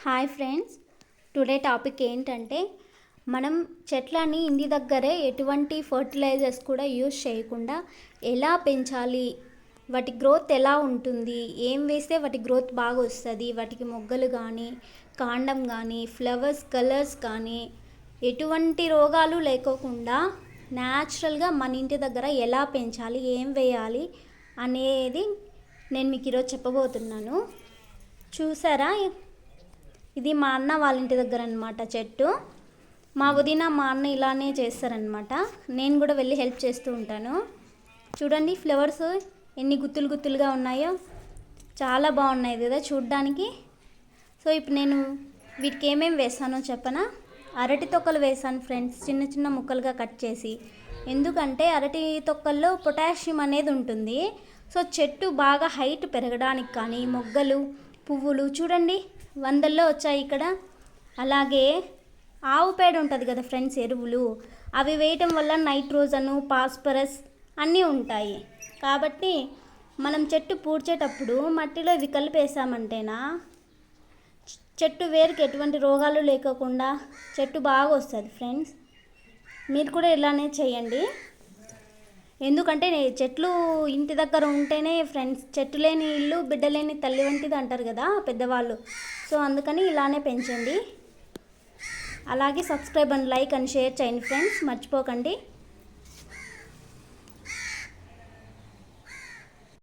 Hi friends, today topic ఏంటంటే మనం చెట్లని ఇంటి దగ్గరే ఎటువంటి ఫర్టిలైజర్స్ కూడా యూజ్ చేయకుండా ఎలా పెంచాలి, వాటి గ్రోత్ ఎలా ఉంటుంది, ఏం వేస్తే వాటి గ్రోత్ బాగా వస్తుంది, వాటికి మొగ్గలు కానీ కాండం కానీ ఫ్లవర్స్ కలర్స్ కానీ ఎటువంటి రోగాలు లేకోకుండా న్యాచురల్గా మన ఇంటి దగ్గర ఎలా పెంచాలి, ఏం వేయాలి అనేది నేను మీకు ఈరోజు చెప్పబోతున్నాను. చూసారా, ఇది మా అన్న వాళ్ళ ఇంటి దగ్గర అనమాట చెట్టు. మా వదిన మా అన్న ఇలానే చేస్తారనమాట. నేను కూడా వెళ్ళి హెల్ప్ చేస్తూ ఉంటాను. చూడండి ఫ్లవర్స్ ఎన్ని గుత్తులు గుత్తులుగా ఉన్నాయో, చాలా బాగున్నాయి కదా చూడ్డానికి. సో ఇప్పుడు నేను వీటికి ఏమేమి వేసానో చెప్పనా. అరటి తొక్కలు వేసాను ఫ్రెండ్స్, చిన్న చిన్న ముక్కలుగా కట్ చేసి. ఎందుకంటే అరటి తొక్కల్లో పొటాషియం అనేది ఉంటుంది. సో చెట్టు బాగా హైట్ పెరగడానికి కానీ మొగ్గలు పువ్వులు చూడండి వందల్లో వచ్చాయి ఇక్కడ. అలాగే ఆవు పేడ ఉంటుంది కదా ఫ్రెండ్స్, ఎరువులు అవి వేయటం వల్ల నైట్రోజను పాస్పరస్ అన్నీ ఉంటాయి. కాబట్టి మనం చెట్టు పూడ్చేటప్పుడు మట్టిలో ఇవి కలిపేసామంటేనా చెట్టు వేరుకి ఎటువంటి రోగాలు లేకోకుండా చెట్టు బాగా వస్తుంది ఫ్రెండ్స్. మీరు కూడా ఇలానే చేయండి. ఎందుకంటే చెట్లు ఇంటి దగ్గర ఉంటేనే ఫ్రెండ్స్, చెట్టు లేని ఇల్లు బిడ్డ లేని తల్లి వంటిది అంటారు కదా పెద్దవాళ్ళు. సో అందుకని ఇలానే పెంచండి. అలాగే subscribe and like and share చేయండి ఫ్రెండ్స్, మర్చిపోకండి.